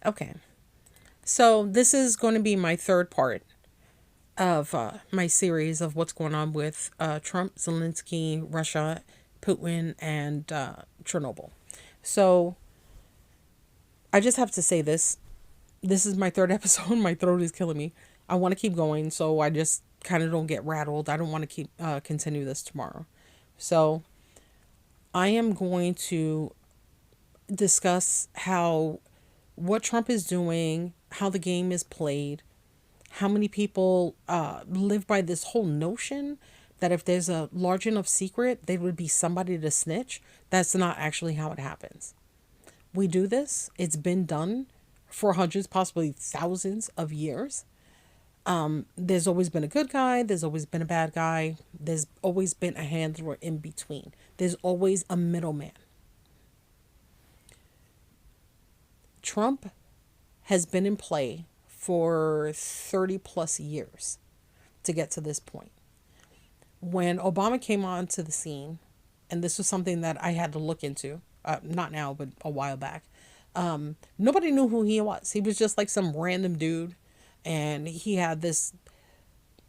Okay. So this is going to be my third part of my series of what's going on with Trump, Zelensky, Russia, Putin, and Chernobyl. So I just have to say this. This is my third episode. My throat is killing me. I want to keep going, so I just kind of don't get rattled. I don't want to keep continue this tomorrow. So I am going to discuss how what Trump is doing, how the game is played, how many people live by this whole notion that if there's a large enough secret, there would be somebody to snitch. That's not actually how it happens. We do this, it's been done for hundreds, possibly thousands of years. There's always been a good guy, there's always been a bad guy, there's always been a handler in between, there's always a middleman. Trump has been in play for 30 plus years to get to this point. When Obama came onto the scene, and this was something that I had to look into, not now, but a while back, nobody knew who he was. He was just like some random dude, and he had this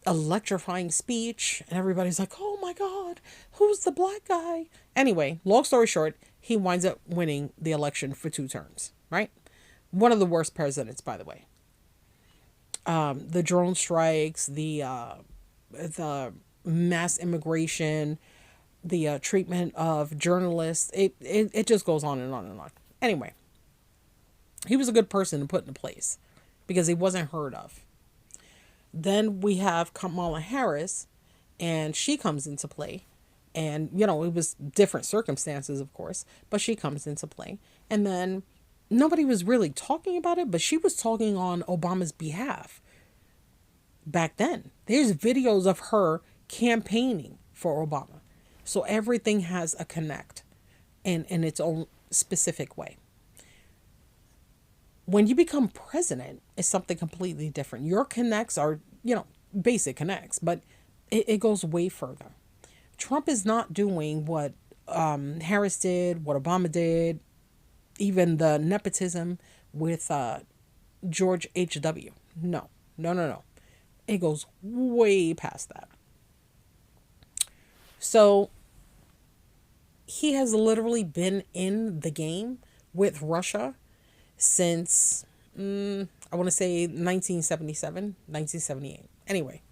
electrifying speech, and everybody's like, oh my God, who's the black guy? Anyway, long story short, he winds up winning the election for 2 terms, right? One of the worst presidents, by the way. The drone strikes, the mass immigration, the treatment of journalists. It just goes on and on and on. Anyway, he was a good person to put in place because he wasn't heard of. Then we have Kamala Harris, and she comes into play. And, it was different circumstances, of course, but she comes into play. And then nobody was really talking about it, but she was talking on Obama's behalf back then. There's videos of her campaigning for Obama. So everything has a connect in its own specific way. When you become president, it's something completely different. Your connects are, basic connects, but it goes way further. Trump is not doing what Harris did, what Obama did, even the nepotism with George H.W. No, no, no, no. It goes way past that. So he has literally been in the game with Russia since, I want to say 1977, 1978. Anyway,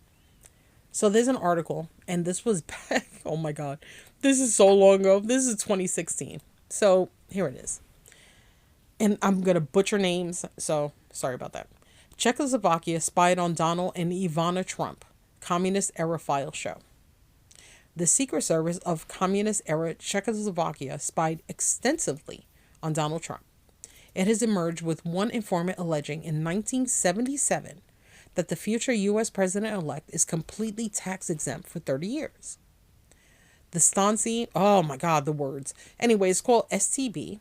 so there's an article, and this was back, oh my God, this is so long ago. This is 2016. So here it is. And I'm going to butcher names, so sorry about that. Czechoslovakia spied on Donald and Ivana Trump. Communist era file show. The Secret Service of Communist era Czechoslovakia spied extensively on Donald Trump. It has emerged with one informant alleging in 1977 that the future U.S. president-elect is completely tax exempt for 30 years. The Stasi, oh my God, the words. Anyway, it's called STB,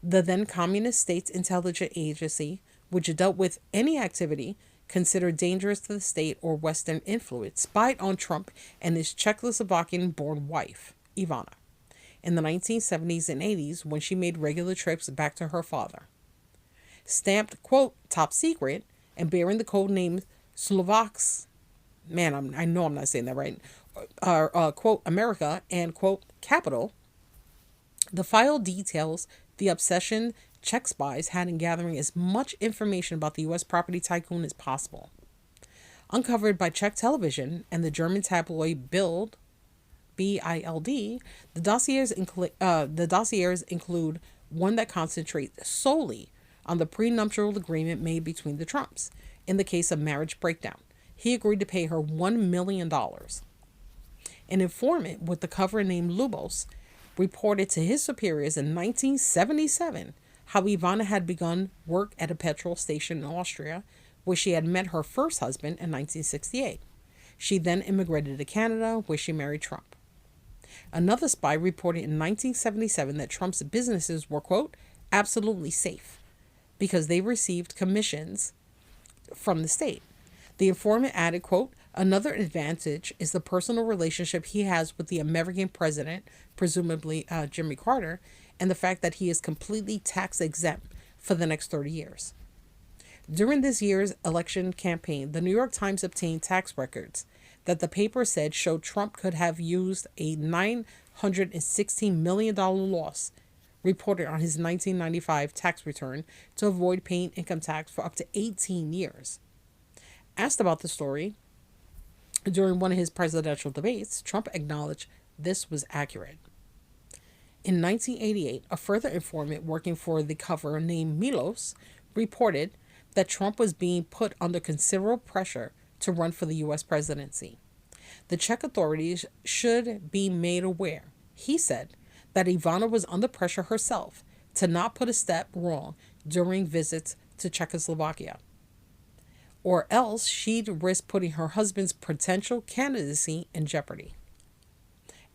the then Communist States Intelligence Agency, which dealt with any activity considered dangerous to the state or Western influence, spied on Trump and his Czechoslovakian-born wife, Ivana, in the 1970s and 80s when she made regular trips back to her father. Stamped, quote, top secret, and bearing the code name Slovaks, I know I'm not saying that right, quote, America, and, quote, capital, the file details the obsession Czech spies had in gathering as much information about the U.S. property tycoon as possible. Uncovered by Czech television and the German tabloid Bild, B-I-L-D, the dossiers include one that concentrates solely on the prenuptial agreement made between the Trumps. In the case of marriage breakdown, he agreed to pay her $1 million. An informant with the cover name Lubos reported to his superiors in 1977 how Ivana had begun work at a petrol station in Austria, where she had met her first husband in 1968. She then immigrated to Canada, where she married Trump. Another spy reported in 1977 that Trump's businesses were, quote, absolutely safe because they received commissions from the state. The informant added, quote, another advantage is the personal relationship he has with the American president, presumably Jimmy Carter, and the fact that he is completely tax exempt for the next 30 years. During this year's election campaign, the New York Times obtained tax records that the paper said showed Trump could have used a $916 million loss reported on his 1995 tax return to avoid paying income tax for up to 18 years. Asked about the story during one of his presidential debates, Trump acknowledged this was accurate. In 1988, a further informant working for the cover named Milos reported that Trump was being put under considerable pressure to run for the U.S. presidency. The Czech authorities should be made aware, he said, that Ivana was under pressure herself to not put a step wrong during visits to Czechoslovakia, or else she'd risk putting her husband's potential candidacy in jeopardy.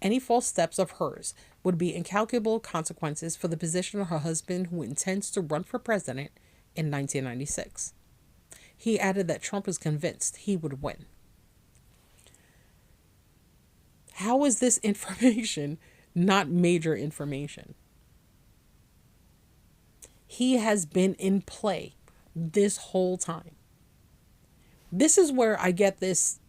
Any false steps of hers would be incalculable consequences for the position of her husband, who intends to run for president in 1996. He added that Trump was convinced he would win. How is this information not major information? He has been in play this whole time. This is where I get this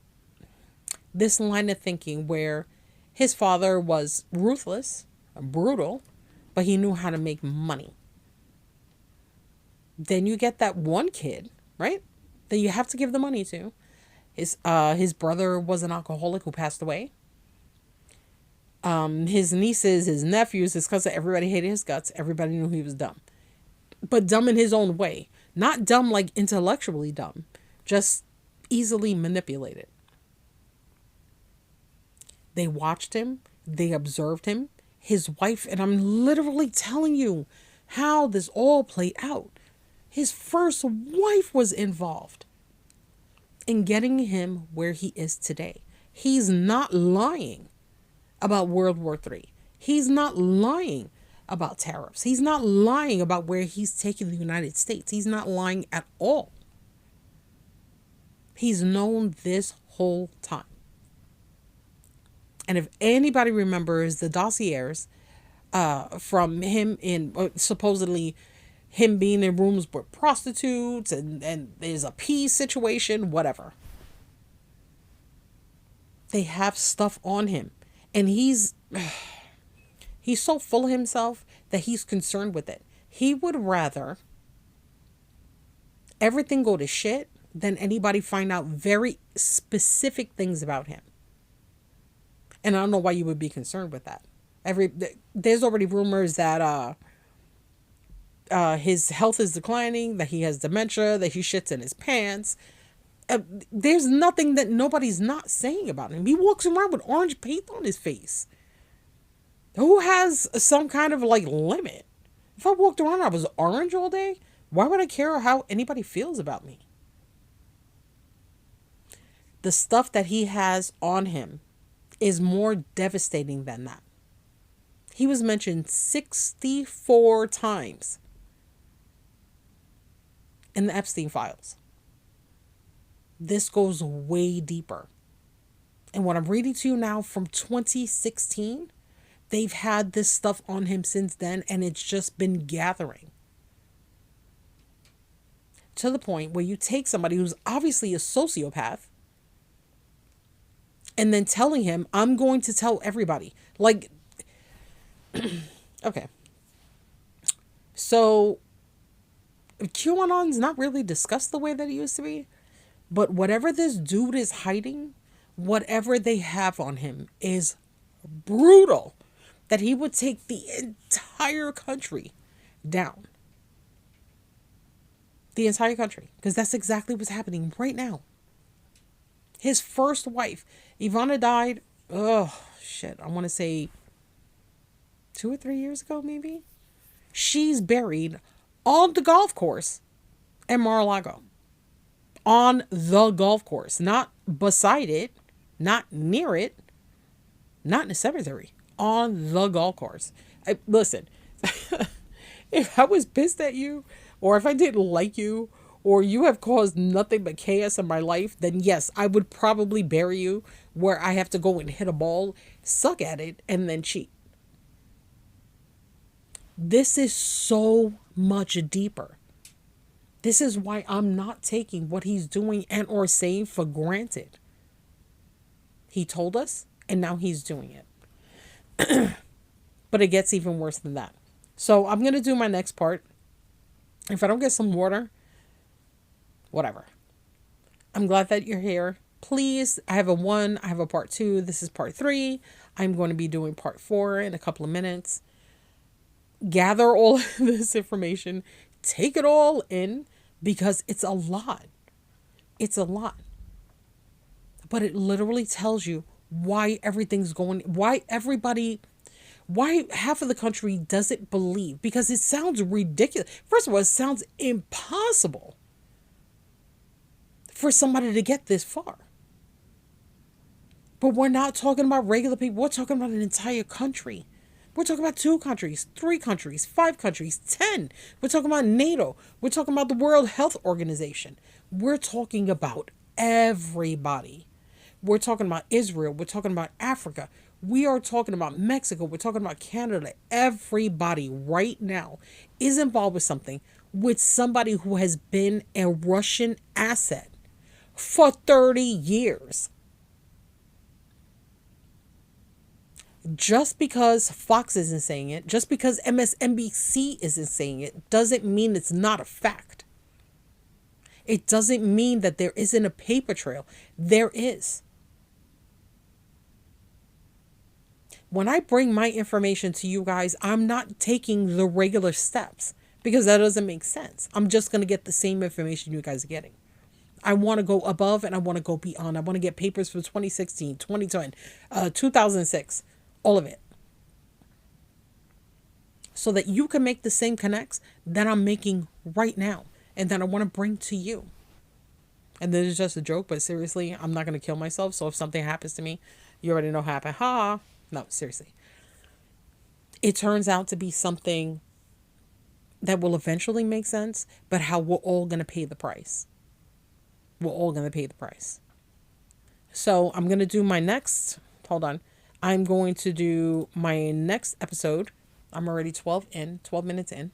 line of thinking where his father was ruthless, brutal, but he knew how to make money. Then you get that one kid, right, that you have to give the money to. His brother was an alcoholic who passed away. His nieces, his nephews, his cousin, everybody hated his guts. Everybody knew he was dumb. But dumb in his own way. Not dumb like intellectually dumb. Just easily manipulated. They watched him. They observed him. His wife, and I'm literally telling you how this all played out. His first wife was involved in getting him where he is today. He's not lying about World War III. He's not lying about tariffs. He's not lying about where he's taking the United States. He's not lying at all. He's known this whole time. And if anybody remembers the dossiers from him in supposedly him being in rooms with prostitutes and there's a pee situation, whatever. They have stuff on him. And he's so full of himself that he's concerned with it. He would rather everything go to shit than anybody find out very specific things about him. And I don't know why you would be concerned with that. There's already rumors that his health is declining, that he has dementia, that he shits in his pants. There's nothing that nobody's not saying about him. He walks around with orange paint on his face. Who has some kind of like limit? If I walked around and I was orange all day, why would I care how anybody feels about me? The stuff that he has on him is more devastating than that. He was mentioned 64 times in the Epstein files. This goes way deeper. And what I'm reading to you now from 2016, they've had this stuff on him since then, and it's just been gathering. To the point where you take somebody who's obviously a sociopath and then telling him, I'm going to tell everybody. Like, okay. So, QAnon's not really discussed the way that it used to be. But whatever this dude is hiding, whatever they have on him is brutal. That he would take the entire country down. The entire country. Because that's exactly what's happening right now. His first wife, Ivana, died, I want to say 2 or 3 years ago, maybe. She's buried on the golf course in Mar-a-Lago. On the golf course. Not beside it. Not near it. Not in a cemetery. On the golf course. Listen, if I was pissed at you, or if I didn't like you, or you have caused nothing but chaos in my life, then yes, I would probably bury you where I have to go and hit a ball, suck at it, and then cheat. This is so much deeper. This is why I'm not taking what he's doing and or saying for granted. He told us, and now he's doing it. But it gets even worse than that. So I'm going to do my next part. If I don't get some water, whatever. I'm glad that you're here. Please, I have a 1, I have a part 2. This is part 3. I'm going to be doing part 4 in a couple of minutes. Gather all of this information. Take it all in, because it's a lot. It's a lot. But it literally tells you why everything's going, why half of the country doesn't believe, because it sounds ridiculous. First of all, it sounds impossible for somebody to get this far. But we're not talking about regular people. We're talking about an entire country. We're talking about 2 countries, 3 countries, 5 countries, 10. We're talking about NATO. We're talking about the World Health Organization. We're talking about everybody. We're talking about Israel. We're talking about Africa. We are talking about Mexico. We're talking about Canada. Everybody right now is involved with something, with somebody who has been a Russian asset for 30 years. Just because Fox isn't saying it, just because MSNBC isn't saying it, doesn't mean it's not a fact. It doesn't mean that there isn't a paper trail. There is. When I bring my information to you guys, I'm not taking the regular steps, because that doesn't make sense. I'm just going to get the same information you guys are getting. I want to go above and I want to go beyond. I want to get papers for 2016, 2010, 2006, all of it. So that you can make the same connects that I'm making right now and that I want to bring to you. And this is just a joke, but seriously, I'm not going to kill myself. So if something happens to me, you already know what happened. Ha! No, seriously. It turns out to be something that will eventually make sense, but how we're all going to pay the price. We're all going to pay the price. So I'm going to do my next, hold on. I'm going to do my next episode. I'm already 12 minutes in.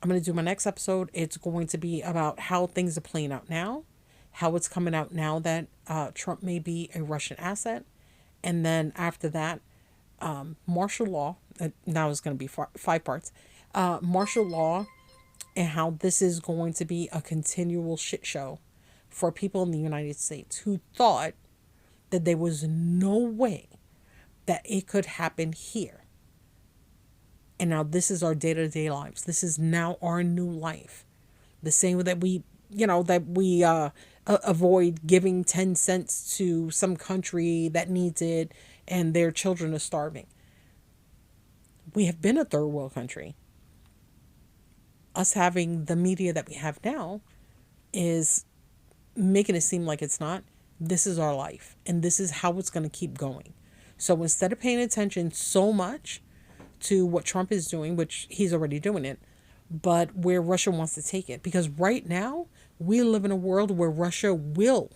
I'm going to do my next episode. It's going to be about how things are playing out now, how it's coming out now that Trump may be a Russian asset. And then after that, martial law. Now it's going to be 5 parts. Martial law and how this is going to be a continual shit show for people in the United States who thought that there was no way that it could happen here. And now this is our day-to-day lives. This is now our new life. The same way that we avoid giving 10 cents to some country that needs it and their children are starving. We have been a third world country. Us having the media that we have now is making it seem like it's not. This is our life, and this is how it's going to keep going. So instead of paying attention so much to what Trump is doing, which he's already doing it, but where Russia wants to take it, because right now we live in a world where Russia will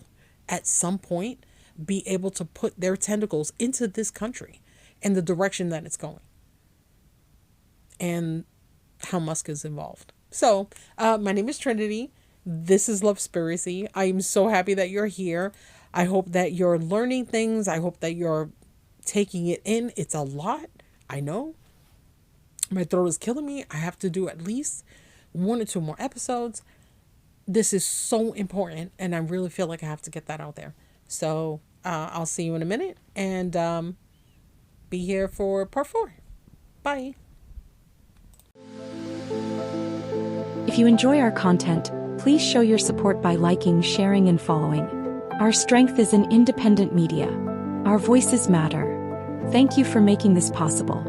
at some point be able to put their tentacles into this country and the direction that it's going, and how Musk is involved. So my name is Trinity. This is Lovespiracy. I am so happy that you're here. I hope that you're learning things. I hope that you're taking it in. It's a lot. I know. My throat is killing me. I have to do at least 1 or 2 more episodes. This is so important, and I really feel like I have to get that out there. So I'll see you in a minute, and be here for part 4. Bye. If you enjoy our content, please show your support by liking, sharing, and following. Our strength is in independent media. Our voices matter. Thank you for making this possible.